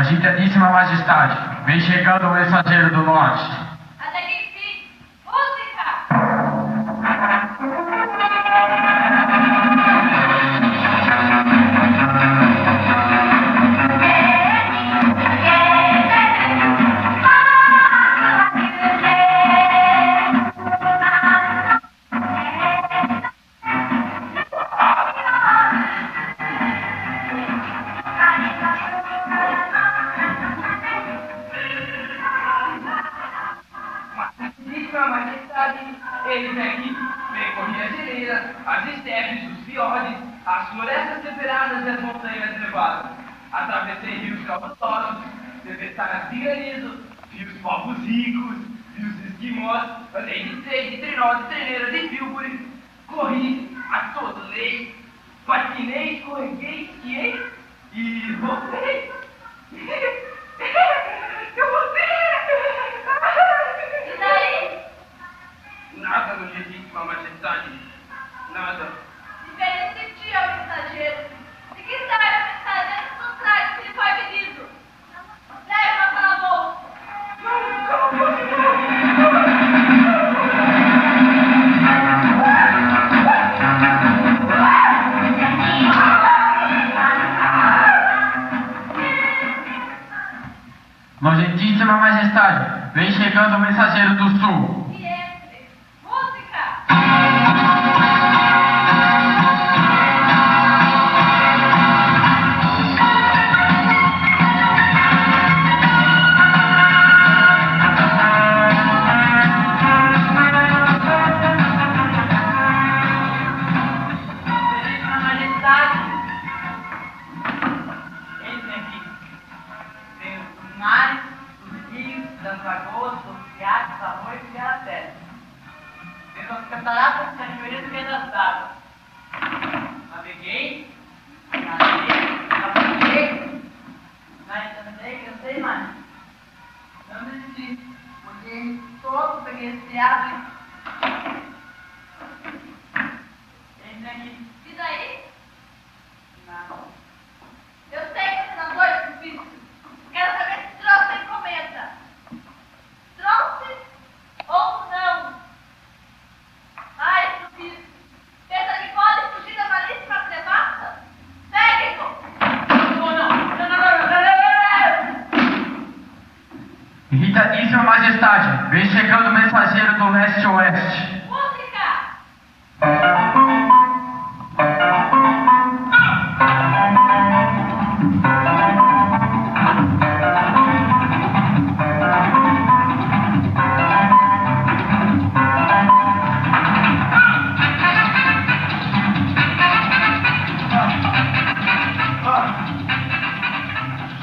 Agitadíssima Majestade, vem chegando o mensageiro do norte. Até que enfim, música! Eles aqui percorriam as geleiras, as estepes, os fiordes, as florestas temperadas e as montanhas nevadas. Atravessei rios caudalosos, tempestades de granizo, vi os povos ricos, vi os esquimós, andei de trem, de trenó, de treineira, de filbure, corri, atolei, patinei, escorreguei, esquiei e voltei. Eu voltei! E daí? Nada, legítima majestade. Nada. Diferente de ti, ó mensageiro. De que serve a mensageiro que nos traz que lhe foi pedido? Leva para a bolsa. Nojentíssima Majestade, vem chegando o mensageiro do sul. E entre. Música! Excelentíssima majestade. Entrem aqui. Tem os mares, os rios, das lagoas, dos riachos, arroios e aracés. Tem as cataratas, cachoeiras e pedras d'água. Naveguei, nadei, nadei, cansei mais. Não desisti. Olhei todo, peguei esse teatro e entrem aqui. E daí? Nada. Eu sei que você não foi difícil. Quero saber se trouxe a encomenda. Trouxe ou não? Ai, Sufis, pensa que pode fugir da malíssima devassa? Segue-o! Irritadíssima Majestade, vem chegando o mensageiro do leste-oeste. Música!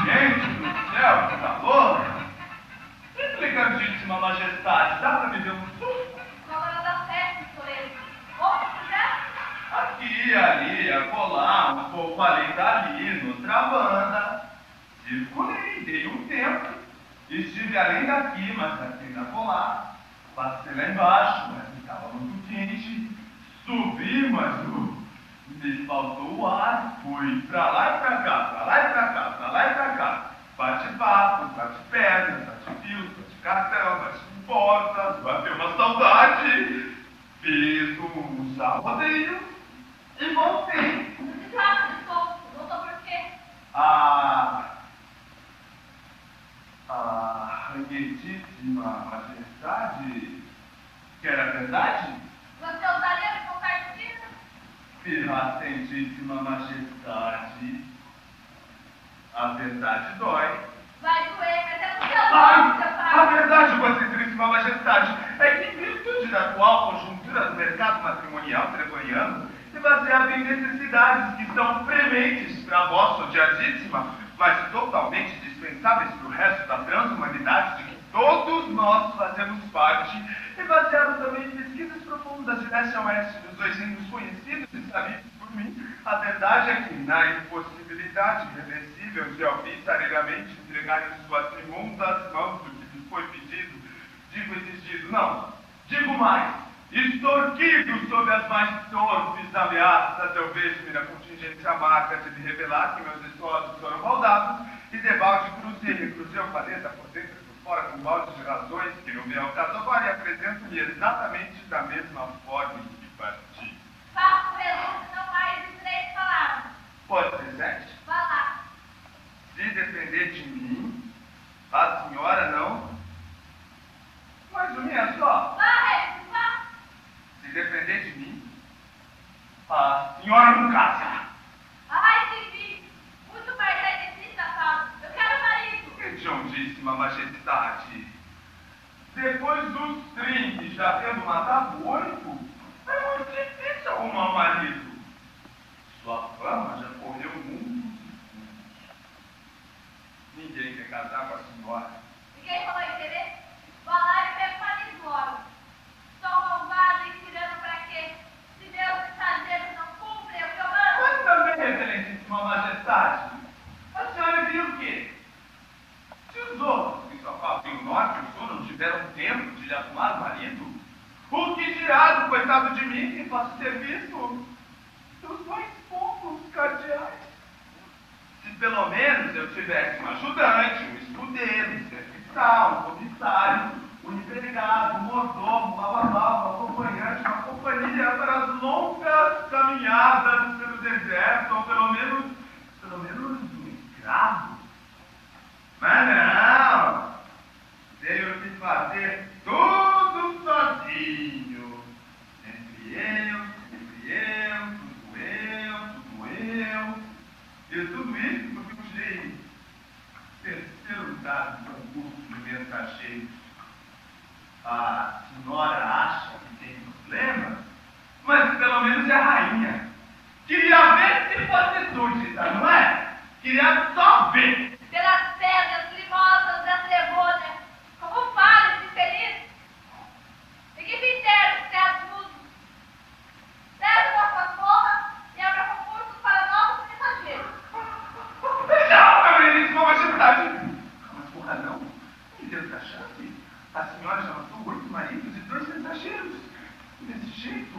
Gente do céu, que calor! Excelentíssima majestade, dá pra me ver um susto? Na hora da festa, Soleil. Onde quiser. Aqui, ali, acolá, um pouco além dali, noutra banda. Circulei, dei um tempo. Estive além daqui, mas aqui na acolá. Passei lá embaixo, mas estava muito quente. Subi, mas me faltou o ar. Fui pra lá e pra cá, pra lá e pra cá, pra lá e pra cá. Bate-papo, bate-pernas, bate-fios, bate-cartão, bate-portas, bateu uma saudade. Fiz um rodeio e voltei. Desastre, Voltou por quê? Requeritíssima majestade, que era verdade? Você ousaria me contar disso? Pirracentíssima majestade, a verdade dói. Vai doer, mas é no seu Ai, nome, seu a pai. verdade, vocêsíssima majestade, é que em virtude da atual conjuntura do mercado matrimonial gregoriano, e baseado em necessidades que são prementes para a vossa odiadíssima, mas totalmente dispensáveis para o resto da transhumanidade de que todos nós fazemos parte, e baseado também em pesquisas profundas de leste a oeste dos dois reinos conhecidos e sabidos por mim, a verdade é que, na impossibilidade irreversível de ouvir tardiamente entregar em suas imundas mãos o que lhe foi pedido, digo exigido, não, digo mais, extorquido sob as mais torpes ameaças, eu vejo-me na contingência amarga de lhe revelar que meus esforços foram baldados e debalde cruz se recruzei o planeta por dentro e por fora com baldes de razões que não vêm ao caso agora e apresento-me exatamente da mesma forma em que parti. Faço pergunta não mais de 3 palavras. Pode ser 7? Vá lá. Se depender de mim, a senhora não. Mais ou menos só. Vá, Regis, vá. Se depender de mim, a senhora não casa. Ai, Vivi. Muito mais Regis, safado. Eu quero marido. Hediondice,ma majestade. Depois dos 30 e já tendo matado 8, é muito difícil arrumar um marido. Sua fama já correu mundos e fundos. Ninguém quer casar com a senhora. Ninguém falou em querer? Vá lá e pega o marido logo. Sou malvado e tirando pra quê? Se Deus mensageiro não cumpre o que eu mando. Mas também, excelentíssima majestade, a senhora viu o quê? Se os outros que só falam o norte e o sul não tiveram tempo de lhe arrumar o marido, o que dirá do coitado de mim que faço serviço dos mais poucos cardeais? Se pelo menos eu tivesse um ajudante, um escudeiro, um serviçal, um comissário, um empregado, um mordomo, uma babá, um acompanhante, uma companhia para as longas caminhadas pelo deserto, ou pelo menos um escravo. Mas não! Tenho que fazer tudo sozinho. Sempre eu, tudo eu. E tudo isso porque eu tirei terceiro dado do concurso de mensageiro. A senhora acha que tem problema? Mas pelo menos é a rainha. Queria ver se fosse súdita, não é? Queria só ver. Pelas pedras limosas da Trevônia, como fala esse feliz? E que fizeram os teatros mudos? Leve nossa porra e abra concursos para novos mensageiros. Não, meu belíssima majestade. Mas porra não, me deu essa chance. A senhora já matou 8 maridos e 2 mensageiros. Desse jeito,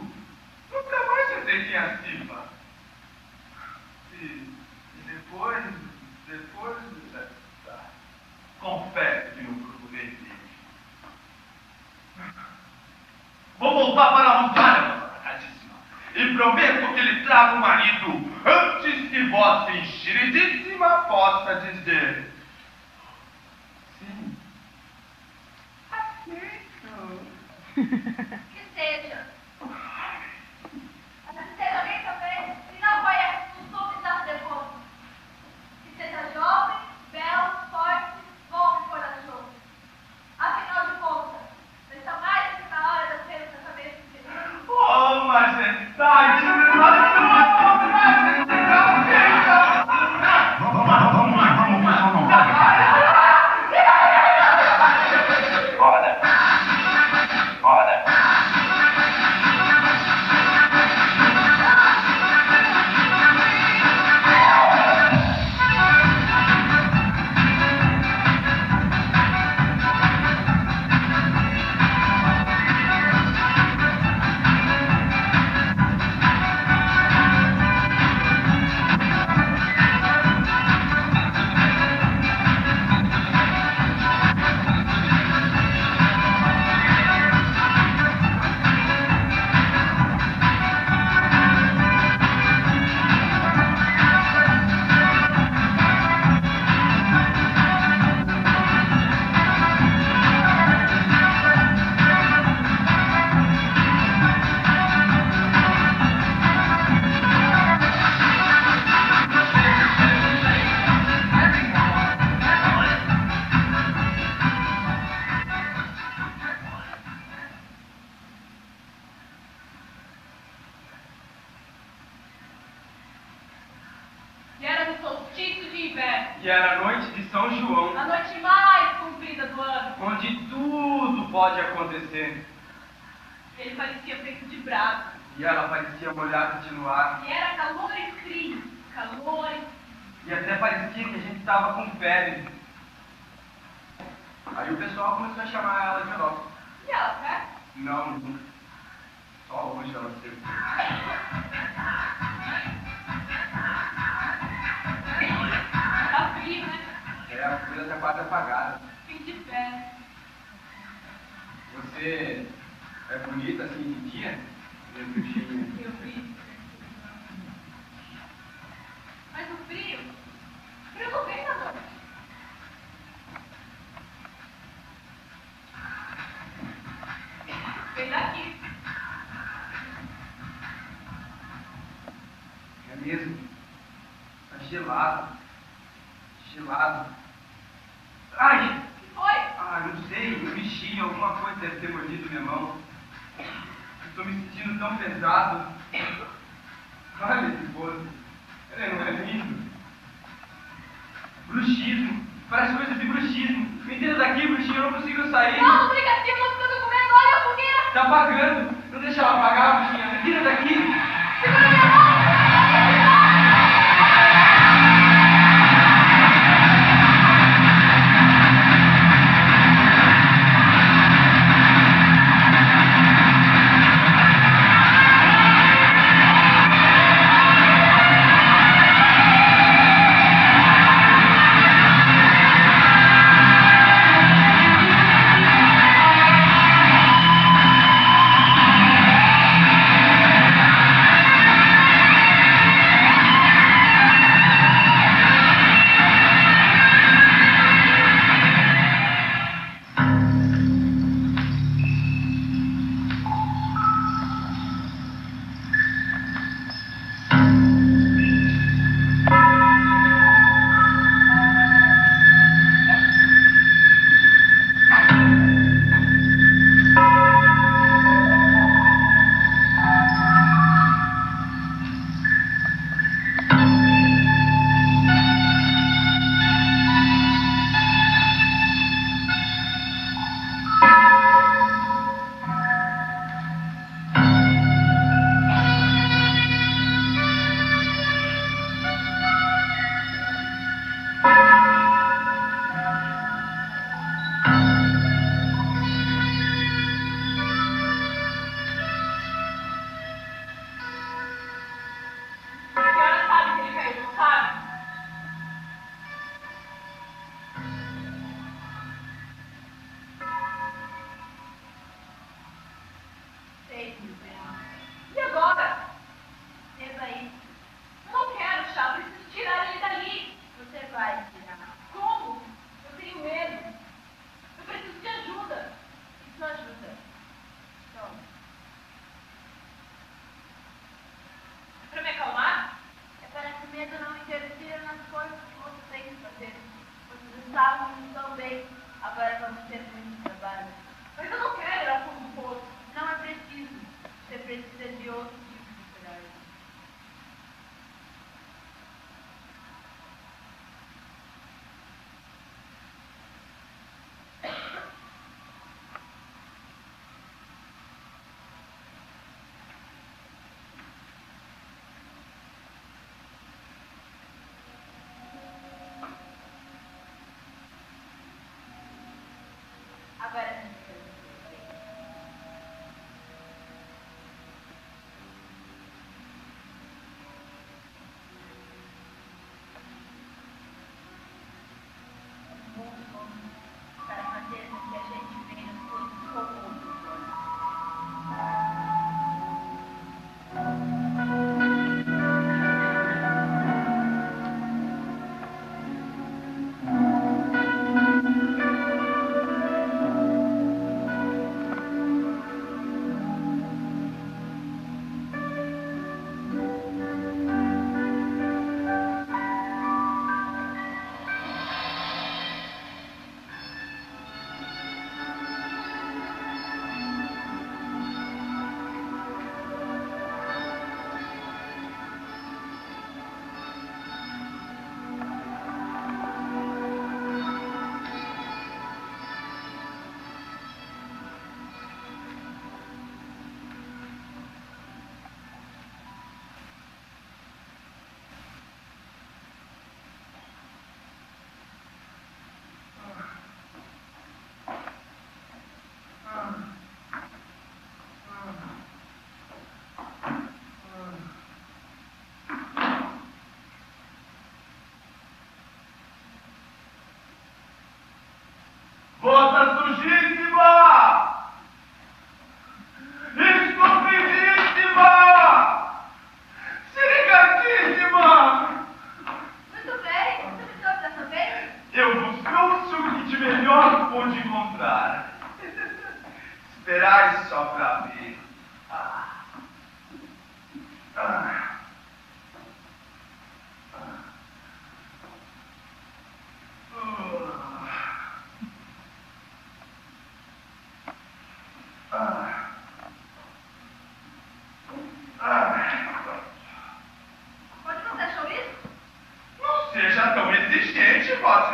nunca mais eu teria a Silva. E depois, confesso que não procurei dele. Vou voltar para a montanha, sacadíssima, e prometo que lhe trago um marido antes que vossa enxeridíssima possa dizer sim. Aceito. Que seja. Mas que seja alguém também que não conhece os nomes da Trevônia. Que seja jovem, belo, forte, bom e corajoso. Afinal de contas, está mais do que na hora de eu ter o casamento feliz. Oh, majestade! E era no solstício de inverno, E era a noite de São João, a noite mais comprida do ano. onde tudo pode acontecer. Ele parecia feito de brasa. E ela parecia molhada de luar. E era calor e frio. Calor e... E até parecia que a gente estava com febre. Aí o pessoal começou a chamar ela de Europa. E ela, né? Não, nunca. Só hoje ela teve. Tá frio, né? É, a poeira tá quase apagada. Fim de festa. Você é bonita assim de dia? Minha bruxinha. Eu vi. Mas o frio não vem da noite. Vem daqui. É mesmo? Tá gelado. Gelado. Ai! O que foi? Ah, não sei, um bichinho, alguma coisa deve ter mordido minha mão. Estou me sentindo tão pesado. Olha esse poço. Ele não é lindo. Bruxismo. Parece coisa de bruxismo. Me tira daqui, bruxinho, eu não consigo sair. Não, brigadeiro, nós ficamos comendo. Olha a fogueira. Tá apagando. Não deixa ela apagar, bruxinha. Me tira daqui. Segura minha mão.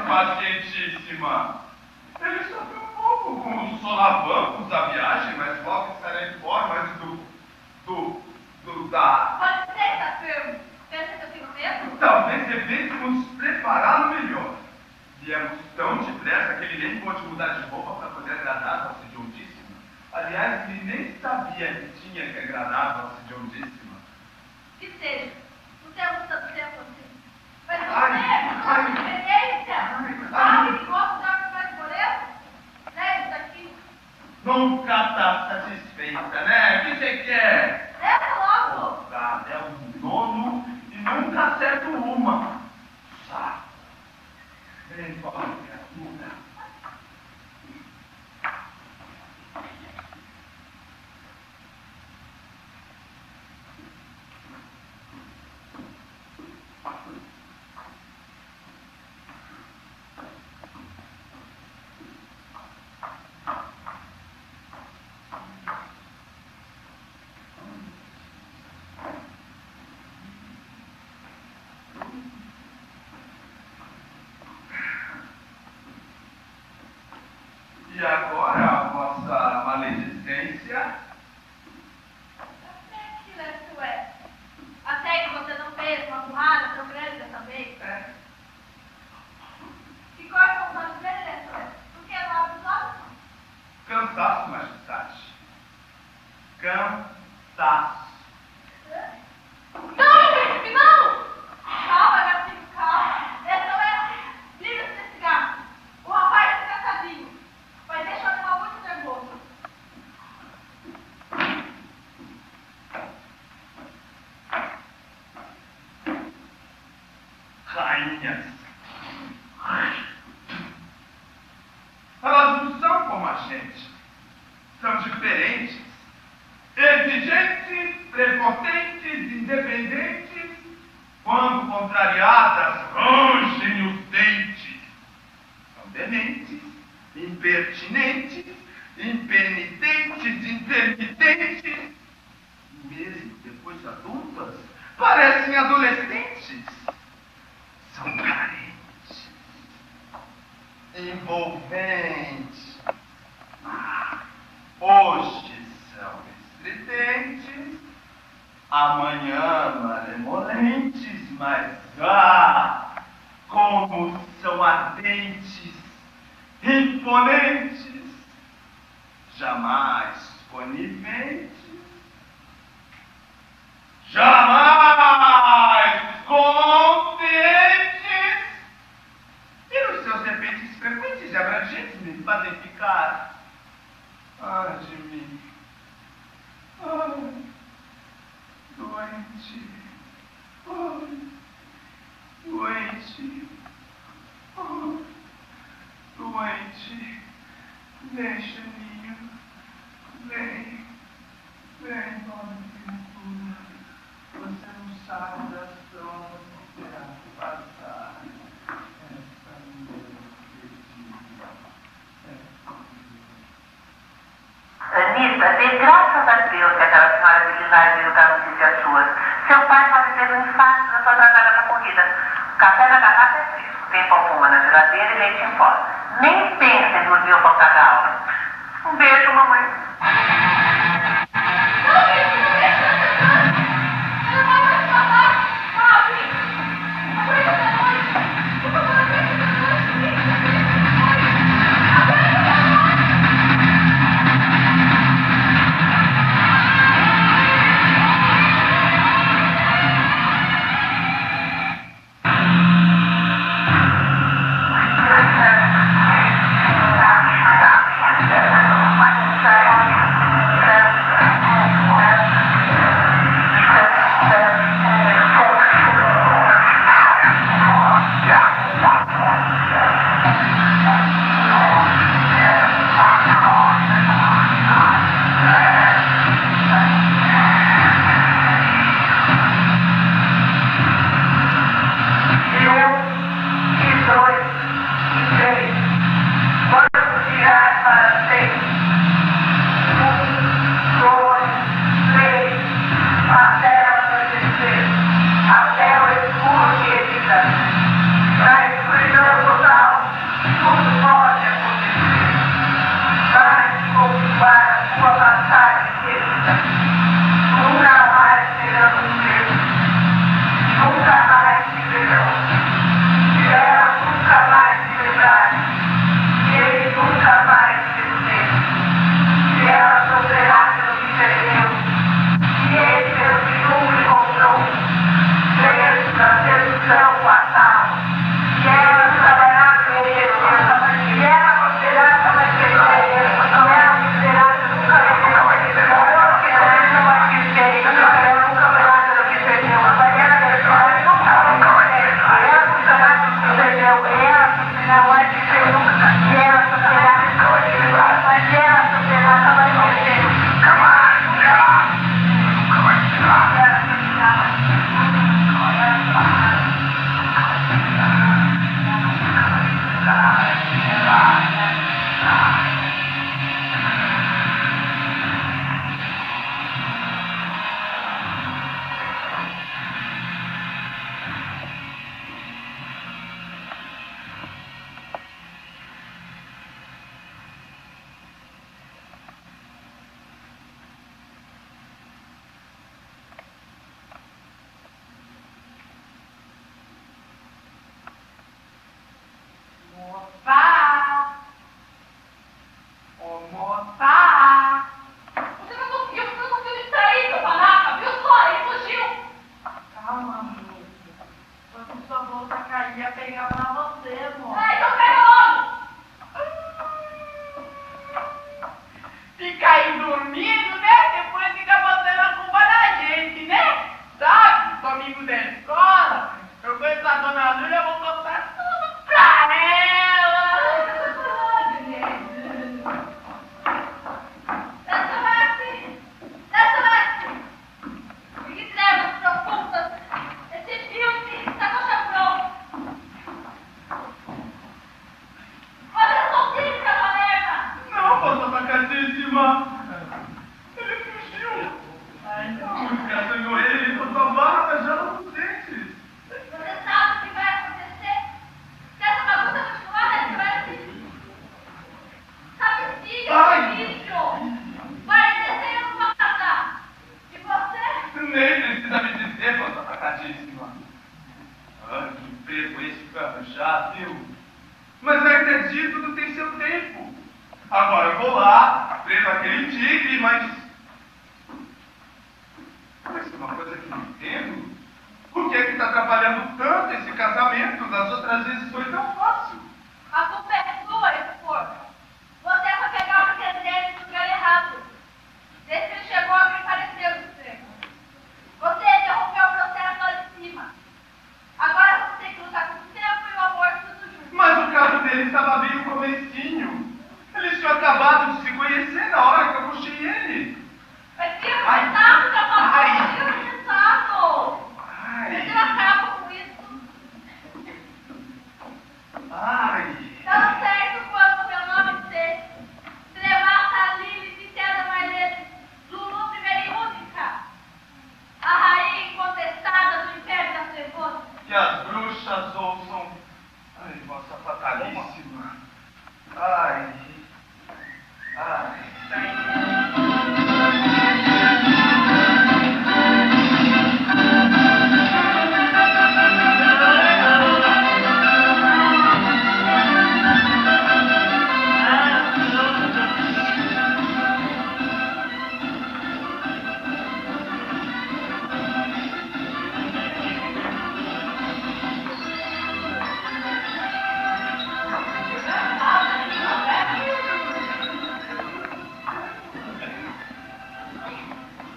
pacientíssima. Ele sofreu um pouco com os solavancos da viagem, mas logo estará em forma da... Pode ser, tá firme. Pensa que eu tenho medo? Talvez devêssemos prepará-lo melhor. Viemos tão depressa que ele nem pôde mudar de roupa para poder agradar a Vossa Excelentíssima. Aliás, ele nem sabia que tinha que agradar a Vossa Excelentíssima. Que seja. Não temos tanto tempo assim. Mas Ai, você, experiência, sabe que gosta de dar mais moreno? Leve isso aqui. Nunca está satisfeita, né? O que você quer? Leva logo. Tá, é um nono e nunca acerto uma. Saco. Vem, pobre criatura. E agora, vossa maledicência? Que isso é? Até que você não fez uma burrada tão grande dessa vez. É. Que cor são os olhos dele, Lesué? Por que não abre os olhos? Cansaço, majestade. Cansaço. Não, príncipe, não! Calma, meu filho, calma. Lesué, livre-se desse gato. O rapaz é cansadinho. Vai deixar o animal muito nervoso. Rainhas. Elas não são como a gente. São diferentes. Exigentes, prepotentes, independentes. Quando contrariadas, rangem os dentes. São dementes, impertinentes, impenitentes, intermitentes. Mesmo depois adultas, parecem adolescentes. São carentes, envolventes. Hoje são estridentes, amanhã malemolentes, mas como são ardentes, imponentes, jamais coniventes, jamais conscientes. E os seus repentes frequentes e abrangentes me fazem ficar. Ai de mim. Ai, doente. Ai, doente. Ai, doente. Vem, Xaninho. Vem. Vem, pobre criatura. Você não sabe das drogas que terá que passar. Essa mulher perdida. Anitta, dê graças a Deus que aquela senhora de Lilás veio dar notícias suas. Seu pai pode ter um infarto na sua trabalhada na corrida. Café na garrafa é fresco, tem pão puma na geladeira e leite em pó. Nem pense em dormir ou faltar da aula. Um beijo, mamãe. santadíssima. Ah, que emprego esse pra arranjar, viu? Mas eu acredito, tudo tem seu tempo. Agora eu vou lá, preso aquele tigre, mas é uma coisa que não entendo. Por que é que está atrapalhando tanto esse casamento? Das outras vezes foi tão fácil. A culpa é sua, esse porco. Você foi pegar o presidente no lugar errado. Desde que ele chegou, alguém pareceu de você. Você interrompeu o processo lá de cima. Agora você tem que lutar com o tempo e o amor tudo junto. Mas o caso dele estava bem no comecinho. Eles tinham acabado de se conhecer na hora que eu puxei ele. Mas filho, começado, tá falando Ai. filho, começado. Ai. Você acaba com isso. Ai. Tá certo quando meu nome dizer Trevata Lili Citera Marlene Lulu primeira e única. A rainha incontestada do Império das Trevosas. Que as bruxas ouçam. Ai, vossa fatalíssima. Ai. Ai.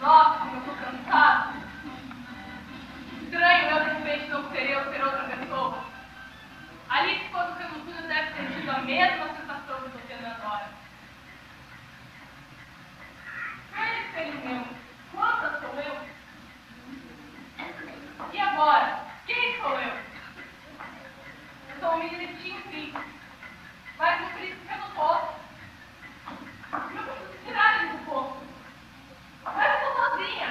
Nossa, como eu tô cansado. Estranho eu de repente não querer eu ser outra pessoa. Alice, quando foi no túnel, deve ter tido a mesma sensação que eu tô tendo agora. Ele mesmo. Quanta sou eu? E agora? Quem sou eu? Eu sou um menino simples. Mas no príncipe eu não posso. Eu preciso tirar ele do poço. Mas eu tô sozinha.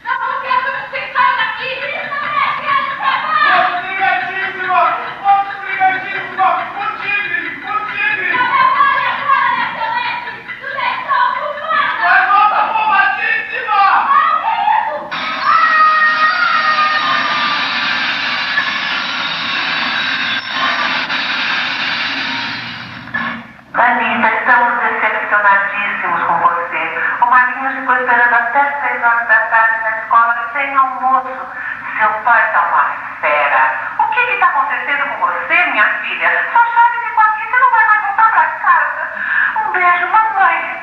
Não quero que você saia daqui. Isso não é quero Obrigadíssima! Obrigadíssima! O tigre! O tigre! Mas volta bombadíssima! Anitta, estamos decepcionadíssimos com você. O Marquinhos ficou esperando até 6 horas da tarde na escola sem almoço. Seu pai tá uma fera. O que está acontecendo com você, minha filha? Sua chave ficou aqui, você não vai mais voltar para casa. Um beijo, mamãe.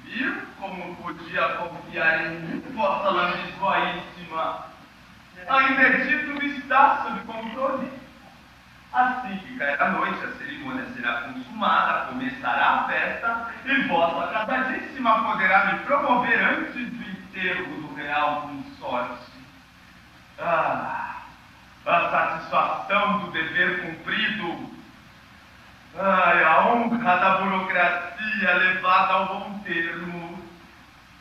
Viu como podia confiar em vossa lambisgoíssima? Ainda é dito está sob controle. Assim que cair a noite, a cerimônia será consumada, começará a festa e vossa casadíssima poderá me promover antes do enterro do real consorte. Ah, a satisfação do dever cumprido. Ai, a honra da burocracia levada ao bom termo.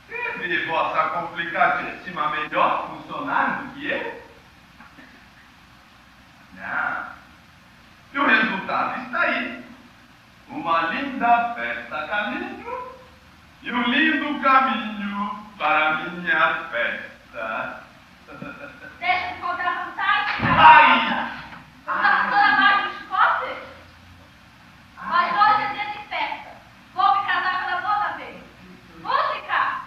Teve vossa complicadíssima melhor funcionário do que eu? Não. E o resultado está aí. Uma linda festa caminho e um lindo caminho para a minha festa. Deixa de contar vantagem, cara. Ai! Você tá toda mais de chicote? Mas hoje é dia de festa. Vou me casar pela nona vez. Música!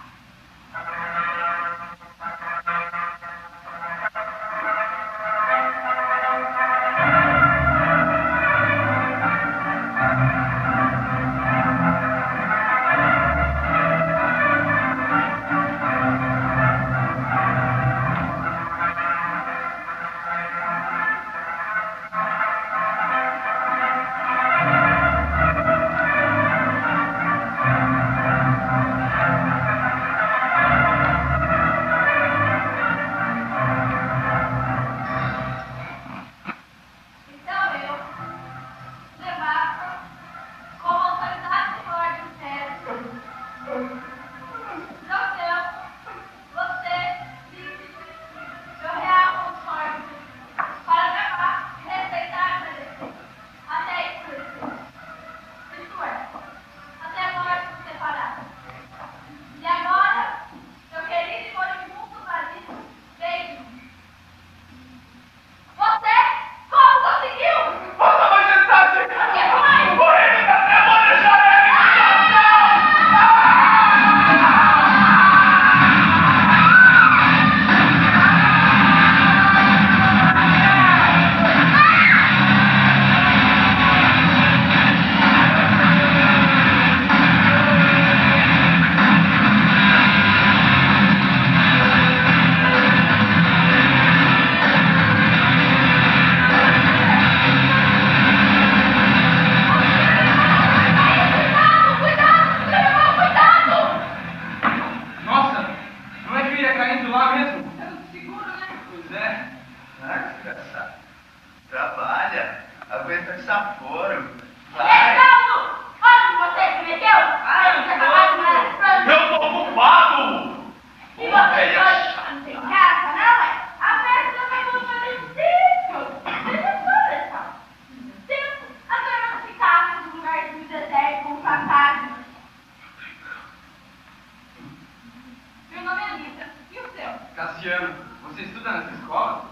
Cassiano, você estuda nessa escola?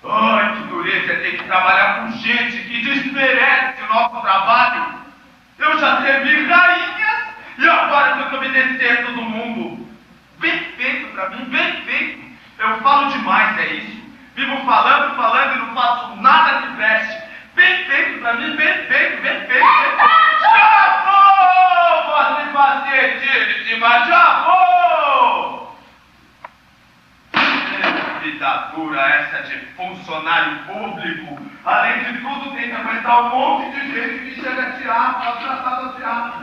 Ai, que dureza é ter que trabalhar com gente que desmerece o nosso trabalho. Eu já teve rainhas e agora tenho que obedecer todo mundo. Bem feito pra mim, bem feito. Eu falo demais, é isso. Vivo falando, falando e não faço nada que preste. Bem feito pra mim, bem feito, bem feito. Já vou, Vossa Excelentíssima, já vou! Vida dura essa de funcionário público. Além de tudo, tem que aguentar um monte de gente que chega a tirar, tratado a tirar.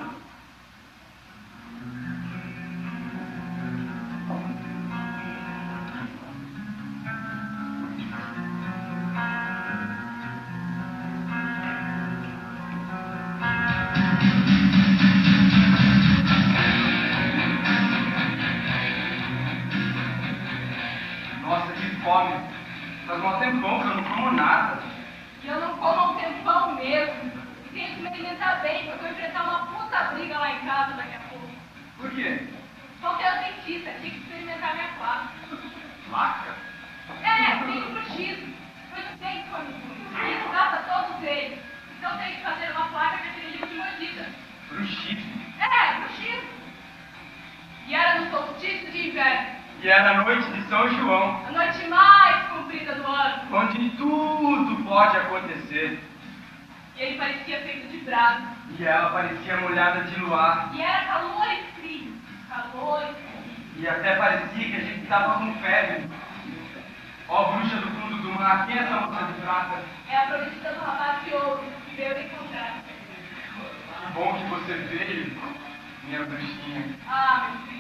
Nossa, que fome. Faz um tempão que eu não como nada. E eu não como há um tempão mesmo. E tenho que me alimentar bem, porque eu vou enfrentar uma puta briga lá em casa daqui a pouco. Por quê? Porque eu dentista, tinha que experimentar minha placa. Placa? Tem bruxismo. Eu não sei quando e não dá pra todos eles. Então tem que fazer uma placa de aquele livro de mordida. Bruxismo. Bruxismo. E era no solstício de inverno. E era a noite de São João, A noite mais comprida do ano. onde tudo pode acontecer. E ele parecia feito de brasa. E ela parecia molhada de luar. E era calor e frio. Calor e frio. E até parecia que a gente estava com febre. Ó, bruxa do fundo do mar, quem é essa moça de prata? É a prometida do rapaz de ouro que veio me encontrar. Que bom que você veio, minha bruxinha. Ah, meu filho.